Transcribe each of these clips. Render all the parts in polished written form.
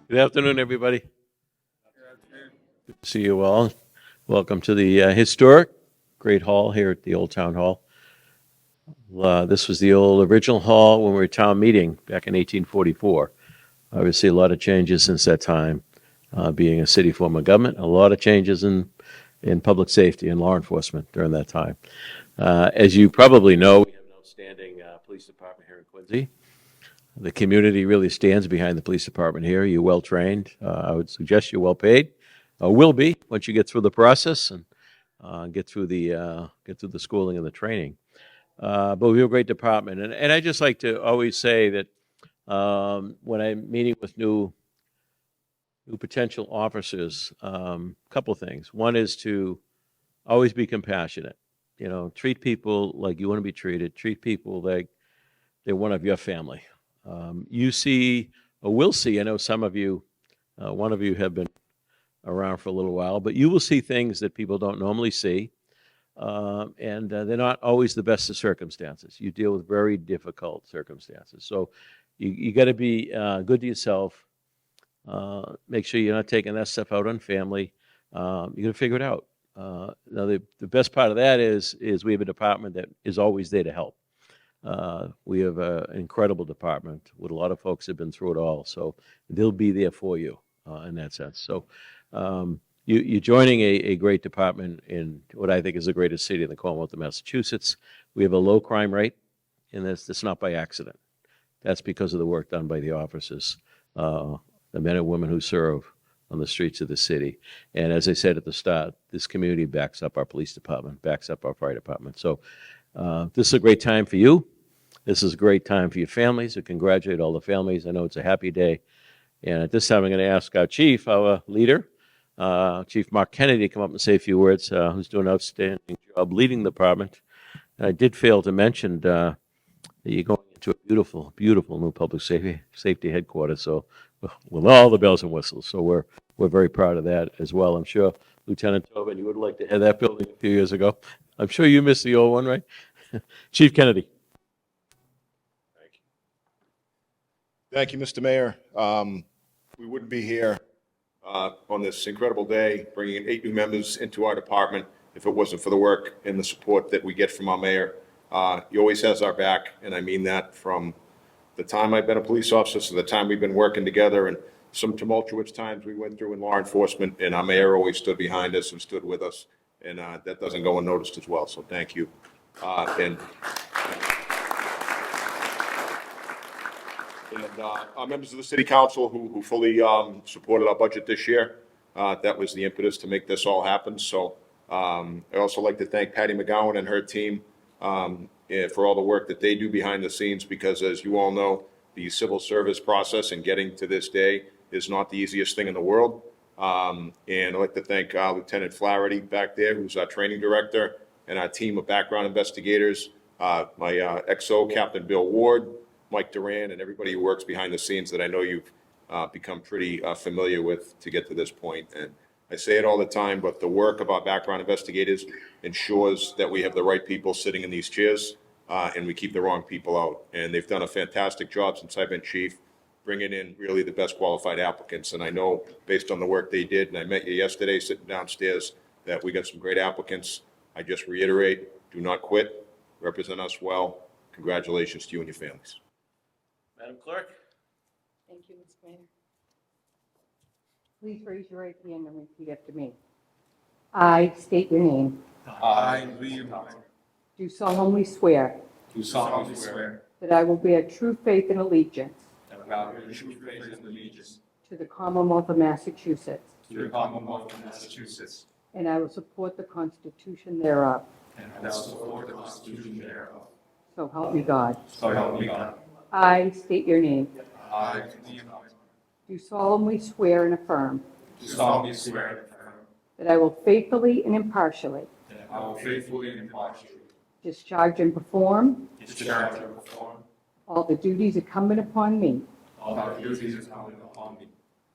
Good afternoon, everybody. Good to see you all. Welcome to the historic Great Hall here at the Old Town Hall. This was the old original hall when we were town meeting back in 1844. Obviously, a lot of changes since that time, being a city form of government, a lot of changes in public safety and law enforcement during that time. As you probably know, we have an outstanding police department here in Quincy. The community really stands behind the police department here. You're well trained. I would suggest you're well paid. Will be once you get through the process and get through the schooling and the training. But we have a great department, and I just like to always say that when I'm meeting with new potential officers, a couple of things. One is to always be compassionate. You know, treat people like you want to be treated. Treat people like they're one of your family. You see, or will see. I know some of you, one of you have been around for a little while, but you will see things that people don't normally see. And they're not always the best of circumstances. You deal with very difficult circumstances. So you got to be good to yourself. Make sure you're not taking that stuff out on family. You got to figure it out. Now, the best part of that is we have a department that is always there to help. We have an incredible department with a lot of folks that have been through it all. So they'll be there for you in that sense. So you're joining a great department in what I think is the greatest city in the Commonwealth of Massachusetts. We have a low crime rate, and that's not by accident. That's because of the work done by the officers, the men and women who serve on the streets of the city. And as I said at the start, this community backs up our police department, backs up our fire department. So this is a great time for you. This is a great time for your families. I congratulate all the families. I know it's a happy day. And at this time, I'm going to ask our chief, our leader, Chief Mark Kennedy, to come up and say a few words, who's doing an outstanding job leading the department. And I did fail to mention that you're going into a beautiful, beautiful new public safety headquarters. So with all the bells and whistles. So we're very proud of that as well. I'm sure, Lieutenant Tobin, you would like to have that building a few years ago. I'm sure you missed the old one, right? Chief Kennedy. Thank you, Mr. Mayor. We wouldn't be here on this incredible day, bringing in 8 new members into our department if it wasn't for the work and the support that we get from our mayor. He always has our back, and I mean that from the time I've been a police officer to the time we've been working together, and some tumultuous times we went through in law enforcement, and our mayor always stood behind us and stood with us, and that doesn't go unnoticed as well, so thank you. And our members of the city council who fully supported our budget this year. That was the impetus to make this all happen. So I also like to thank Patty McGowan and her team for all the work that they do behind the scenes, because as you all know, the civil service process and getting to this day is not the easiest thing in the world. And I'd like to thank Lieutenant Flaherty back there, who's our training director, and our team of background investigators, my XO, Captain Bill Ward, Mike Duran, and everybody who works behind the scenes that I know you've become pretty familiar with to get to this point. And I say it all the time, but the work of our background investigators ensures that we have the right people sitting in these chairs and we keep the wrong people out. And they've done a fantastic job since I've been chief, bringing in really the best qualified applicants. And I know based on the work they did, and I met you yesterday sitting downstairs, that we got some great applicants. I just reiterate, do not quit, represent us well. Congratulations to you and your families. Madam Clerk. Thank you, Mr. Mayor. Please raise your right hand and repeat after me. I state your name. I, Lee Miller, Do solemnly swear do solemnly swear that I will bear true faith and allegiance that I will bear true faith and allegiance to the Commonwealth of Massachusetts, to the Commonwealth of Massachusetts, and I will support the Constitution thereof. and I will support the Constitution thereof. So help me God. So help me God. I state your name. I, Lee Miller, Do solemnly swear and affirm do solemnly swear and affirm that I will faithfully and impartially that I will faithfully and impartially discharge and perform discharge and perform all the duties incumbent upon me all the duties incumbent upon me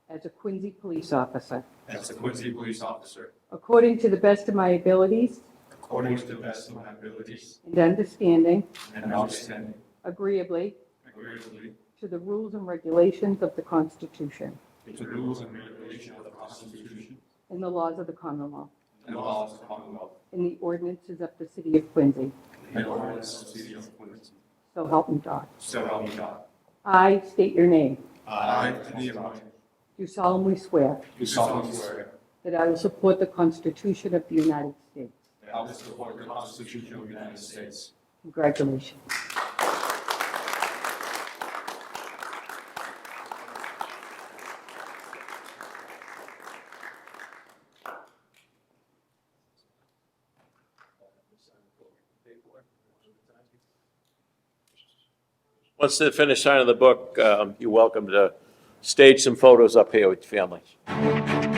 as a Quincy police officer, as a Quincy police officer, according to the best of my abilities according to the best of my abilities and understanding, and understanding, agreeably agreeably to the rules and regulations of the Constitution. the rules and regulations of the Constitution and the laws of the Commonwealth, and the laws of the Commonwealth, and the ordinances of the City of Quincy. and the ordinances of the City of Quincy. So help me God. So help me God. I state your name. I, to the above, Do solemnly swear do solemnly swear that I will support the Constitution of the United States. that I will support the Constitution of the United States. Congratulations. Once they finish signing the book, you're welcome to stage some photos up here with your families.